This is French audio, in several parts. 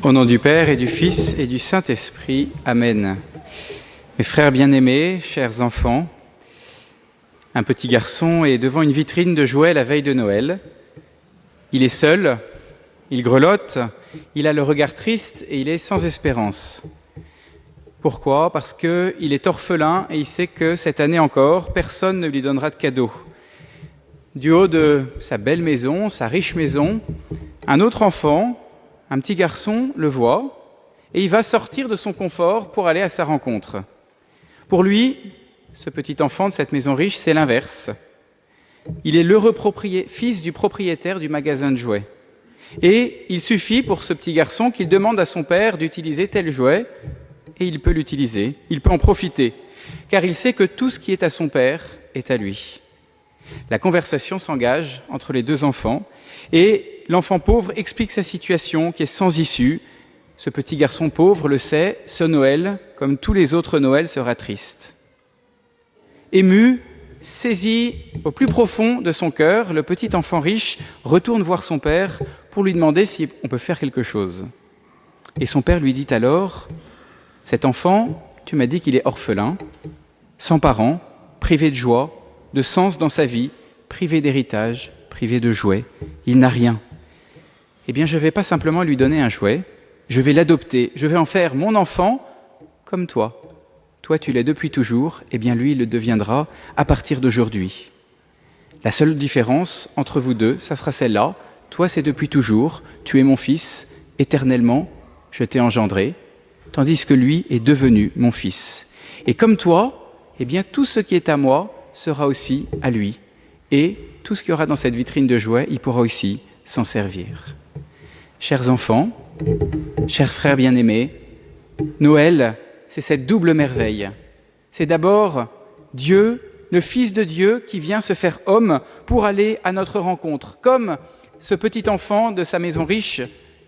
Au nom du Père et du Fils et du Saint-Esprit. Amen. Mes frères bien-aimés, chers enfants, un petit garçon est devant une vitrine de jouets la veille de Noël. Il est seul, il grelotte, il a le regard triste et il est sans espérance. Pourquoi ? Parce qu'il est orphelin et il sait que cette année encore, personne ne lui donnera de cadeau. Du haut de sa belle maison, sa riche maison, un autre enfant, un petit garçon, le voit et il va sortir de son confort pour aller à sa rencontre. Pour lui, ce petit enfant de cette maison riche, c'est l'inverse. Il est l'heureux fils du propriétaire du magasin de jouets. Et il suffit pour ce petit garçon qu'il demande à son père d'utiliser tel jouet, et il peut l'utiliser, il peut en profiter, car il sait que tout ce qui est à son père est à lui. La conversation s'engage entre les deux enfants, et l'enfant pauvre explique sa situation qui est sans issue. Ce petit garçon pauvre le sait, ce Noël, comme tous les autres Noëls, sera triste. Ému, saisi au plus profond de son cœur, le petit enfant riche retourne voir son père pour lui demander si on peut faire quelque chose. Et son père lui dit alors : « Cet enfant, tu m'as dit qu'il est orphelin, sans parents, privé de joie, de sens dans sa vie, privé d'héritage, privé de jouets, il n'a rien. Eh bien, je ne vais pas simplement lui donner un jouet, je vais l'adopter, je vais en faire mon enfant comme toi. Toi, tu l'es depuis toujours, eh bien lui, il le deviendra à partir d'aujourd'hui. La seule différence entre vous deux, ça sera celle-là. Toi, c'est depuis toujours, tu es mon fils, éternellement, je t'ai engendré, tandis que lui est devenu mon fils. Et comme toi, eh bien tout ce qui est à moi sera aussi à lui. Et tout ce qu'il y aura dans cette vitrine de jouets, il pourra aussi s'en servir. » Chers enfants, chers frères bien-aimés, Noël, c'est cette double merveille. C'est d'abord Dieu, le Fils de Dieu, qui vient se faire homme pour aller à notre rencontre, comme ce petit enfant de sa maison riche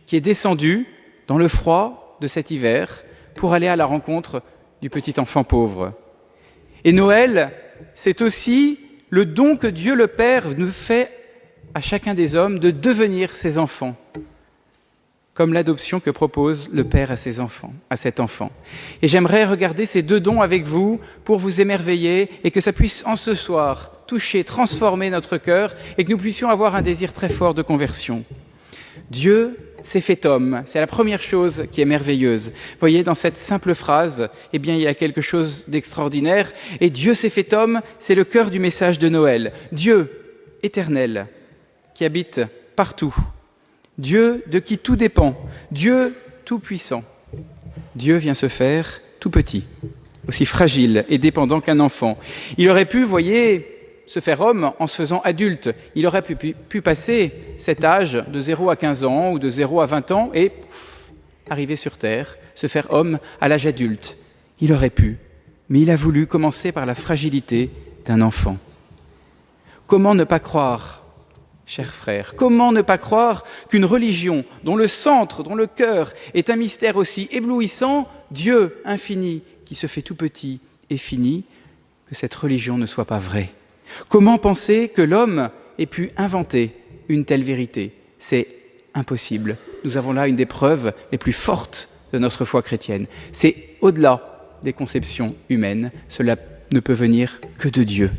qui est descendu dans le froid de cet hiver pour aller à la rencontre du petit enfant pauvre. Et Noël, c'est aussi le don que Dieu le Père nous fait à chacun des hommes de devenir ses enfants, comme l'adoption que propose le Père à ses enfants, à cet enfant. Et j'aimerais regarder ces deux dons avec vous pour vous émerveiller et que ça puisse en ce soir toucher, transformer notre cœur et que nous puissions avoir un désir très fort de conversion. Dieu s'est fait homme, c'est la première chose qui est merveilleuse. Vous voyez, dans cette simple phrase, eh bien, il y a quelque chose d'extraordinaire. Et Dieu s'est fait homme, c'est le cœur du message de Noël. Dieu, éternel, qui habite partout. Dieu de qui tout dépend, Dieu tout-puissant. Dieu vient se faire tout petit, aussi fragile et dépendant qu'un enfant. Il aurait pu, voyez, se faire homme en se faisant adulte. Il aurait pu passer cet âge de 0 à 15 ans ou de 0 à 20 ans et arriver sur terre, se faire homme à l'âge adulte. Il aurait pu, mais il a voulu commencer par la fragilité d'un enfant. Comment ne pas croire, chers frères, comment ne pas croire qu'une religion dont le centre, dont le cœur est un mystère aussi éblouissant, Dieu infini, qui se fait tout petit et fini, que cette religion ne soit pas vraie? Comment penser que l'homme ait pu inventer une telle vérité? C'est impossible. Nous avons là une des preuves les plus fortes de notre foi chrétienne. C'est au-delà des conceptions humaines. Cela ne peut venir que de Dieu.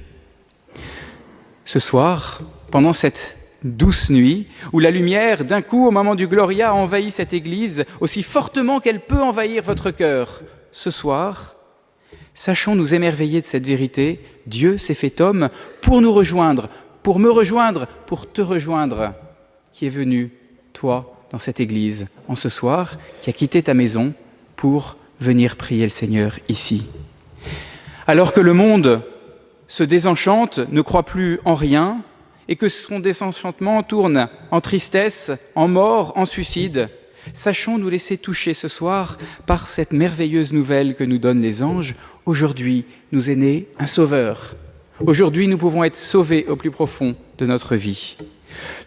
Ce soir, pendant cette douce nuit, où la lumière, d'un coup, au moment du Gloria, a envahi cette église aussi fortement qu'elle peut envahir votre cœur, ce soir, sachons nous émerveiller de cette vérité. Dieu s'est fait homme pour nous rejoindre, pour me rejoindre, pour te rejoindre, qui est venu, toi, dans cette église, en ce soir, qui a quitté ta maison pour venir prier le Seigneur ici. Alors que le monde se désenchante, ne croit plus en rien, et que son désenchantement tourne en tristesse, en mort, en suicide, sachons nous laisser toucher ce soir par cette merveilleuse nouvelle que nous donnent les anges. Aujourd'hui, nous est né un sauveur. Aujourd'hui, nous pouvons être sauvés au plus profond de notre vie.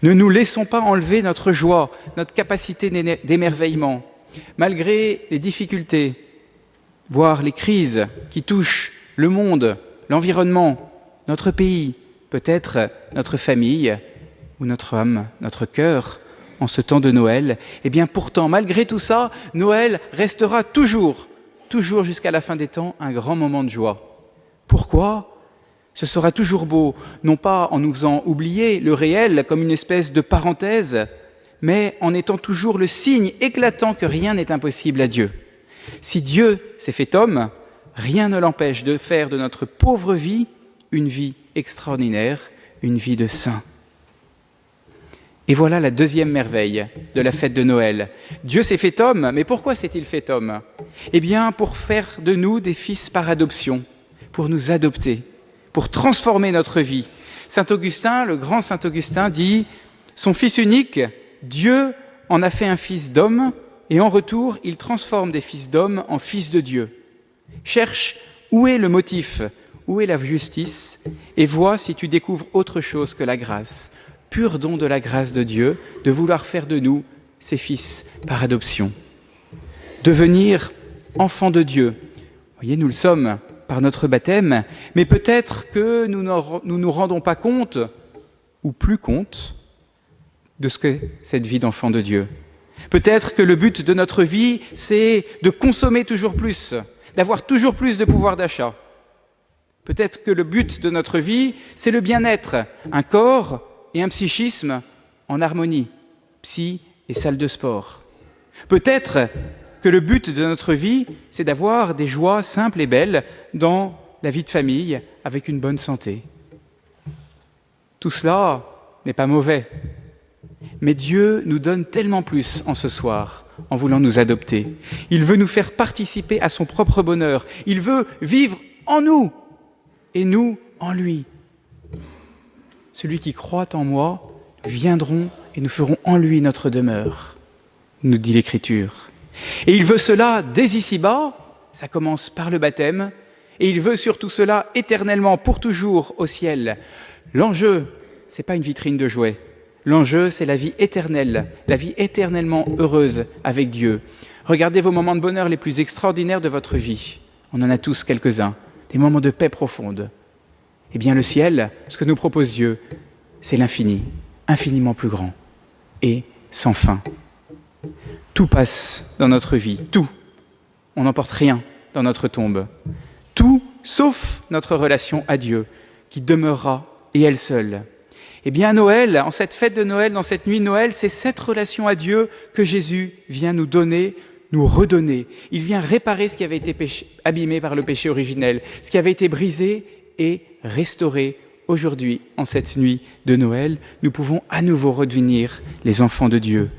Ne nous laissons pas enlever notre joie, notre capacité d'émerveillement. Malgré les difficultés, voire les crises qui touchent le monde, l'environnement, notre pays, peut-être notre famille ou notre âme, notre cœur, en ce temps de Noël, eh bien pourtant, malgré tout ça, Noël restera toujours jusqu'à la fin des temps, un grand moment de joie. Pourquoi ? Ce sera toujours beau, non pas en nous faisant oublier le réel comme une espèce de parenthèse, mais en étant toujours le signe éclatant que rien n'est impossible à Dieu. Si Dieu s'est fait homme, rien ne l'empêche de faire de notre pauvre vie une vie extraordinaire, une vie de saint. Et voilà la deuxième merveille de la fête de Noël. Dieu s'est fait homme, mais pourquoi s'est-il fait homme ? Eh bien, pour faire de nous des fils par adoption, pour nous adopter, pour transformer notre vie. Saint Augustin, le grand Saint Augustin, dit « Son Fils unique, Dieu en a fait un fils d'homme, et en retour, il transforme des fils d'hommes en fils de Dieu. Cherche où est le motif, où est la justice, et vois si tu découvres autre chose que la grâce. Pur don de la grâce de Dieu, de vouloir faire de nous ses fils par adoption. Devenir enfants de Dieu. Vous voyez, nous le sommes par notre baptême, mais peut-être que nous nous rendons pas compte, ou plus compte, de ce que cette vie d'enfant de Dieu. Peut-être que le but de notre vie, c'est de consommer toujours plus, d'avoir toujours plus de pouvoir d'achat. Peut-être que le but de notre vie, c'est le bien-être, un corps et un psychisme en harmonie, psy et salle de sport. Peut-être que le but de notre vie, c'est d'avoir des joies simples et belles dans la vie de famille avec une bonne santé. Tout cela n'est pas mauvais, mais Dieu nous donne tellement plus en ce soir en voulant nous adopter. Il veut nous faire participer à son propre bonheur. Il veut vivre en nous et nous en lui. Celui qui croit en moi, nous viendrons et nous ferons en lui notre demeure, nous dit l'Écriture. Et il veut cela dès ici-bas, ça commence par le baptême, et il veut surtout cela éternellement, pour toujours, au ciel. L'enjeu, ce n'est pas une vitrine de jouets. L'enjeu, c'est la vie éternelle, la vie éternellement heureuse avec Dieu. Regardez vos moments de bonheur les plus extraordinaires de votre vie. On en a tous quelques-uns, des moments de paix profonde. Eh bien, le ciel, ce que nous propose Dieu, c'est l'infini, infiniment plus grand et sans fin. Tout passe dans notre vie, tout. On n'emporte rien dans notre tombe. Tout, sauf notre relation à Dieu, qui demeurera, et elle seule. Eh bien, Noël, en cette fête de Noël, dans cette nuit de Noël, c'est cette relation à Dieu que Jésus vient nous donner, nous redonner. Il vient réparer ce qui avait été abîmé par le péché originel, ce qui avait été brisé et restauré. Aujourd'hui, en cette nuit de Noël, nous pouvons à nouveau redevenir les enfants de Dieu.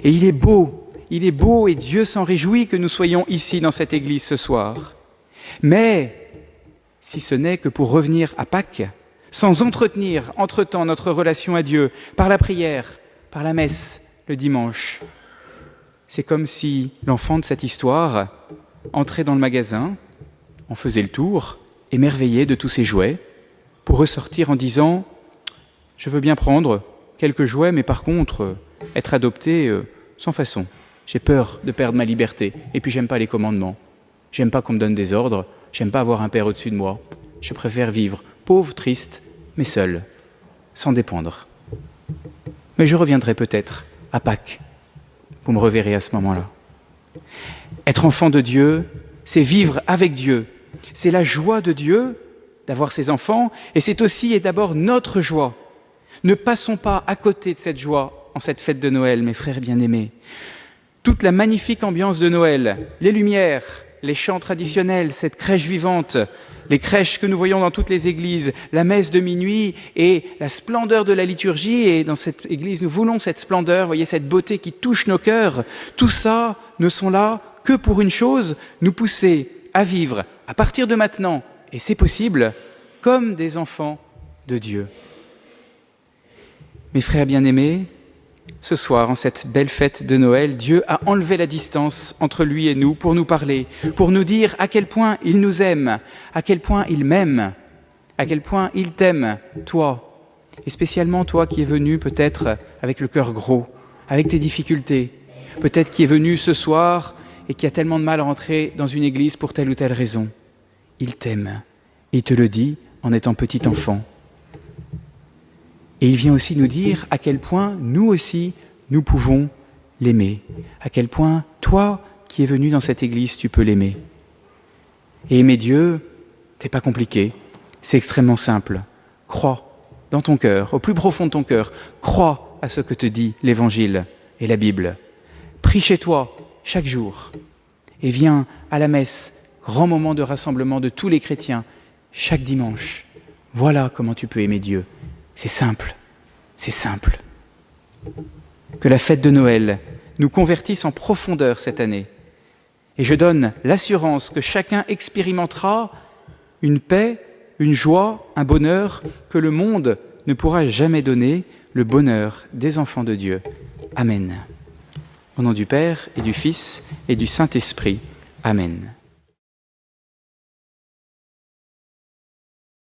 Et il est beau et Dieu s'en réjouit que nous soyons ici dans cette église ce soir. Mais, si ce n'est que pour revenir à Pâques, sans entretenir entre-temps notre relation à Dieu par la prière, par la messe le dimanche, c'est comme si l'enfant de cette histoire entrait dans le magasin, en faisait le tour, émerveillé de tous ses jouets, pour ressortir en disant « Je veux bien prendre quelques jouets, mais par contre, être adopté, sans façon. J'ai peur de perdre ma liberté, et puis j'aime pas les commandements. J'aime pas qu'on me donne des ordres, j'aime pas avoir un père au-dessus de moi. Je préfère vivre pauvre, triste, mais seul, sans dépendre. Mais je reviendrai peut-être à Pâques. Vous me reverrez à ce moment-là. » Être enfant de Dieu, c'est vivre avec Dieu. C'est la joie de Dieu d'avoir ses enfants, et c'est aussi et d'abord notre joie. Ne passons pas à côté de cette joie en cette fête de Noël, mes frères bien-aimés. Toute la magnifique ambiance de Noël, les lumières, les chants traditionnels, cette crèche vivante, les crèches que nous voyons dans toutes les églises, la messe de minuit et la splendeur de la liturgie. Et dans cette église, nous voulons cette splendeur, voyez, cette beauté qui touche nos cœurs. Tout ça ne sont là que pour une chose, nous pousser à vivre à partir de maintenant, et c'est possible, comme des enfants de Dieu. Mes frères bien-aimés, ce soir, en cette belle fête de Noël, Dieu a enlevé la distance entre lui et nous pour nous parler, pour nous dire à quel point il nous aime, à quel point il m'aime, à quel point il t'aime, toi, et spécialement toi qui es venu peut-être avec le cœur gros, avec tes difficultés, peut-être qui est venu ce soir et qui a tellement de mal à rentrer dans une église pour telle ou telle raison. Il t'aime, et il te le dit en étant petit enfant. Et il vient aussi nous dire à quel point nous aussi, nous pouvons l'aimer. À quel point, toi qui es venu dans cette église, tu peux l'aimer. Et aimer Dieu, c'est pas compliqué, c'est extrêmement simple. Crois dans ton cœur, au plus profond de ton cœur, crois à ce que te dit l'Évangile et la Bible. Prie chez toi chaque jour et viens à la messe, grand moment de rassemblement de tous les chrétiens, chaque dimanche. Voilà comment tu peux aimer Dieu. C'est simple, c'est simple. Que la fête de Noël nous convertisse en profondeur cette année. Et je donne l'assurance que chacun expérimentera une paix, une joie, un bonheur que le monde ne pourra jamais donner, le bonheur des enfants de Dieu. Amen. Au nom du Père et du Fils et du Saint-Esprit. Amen.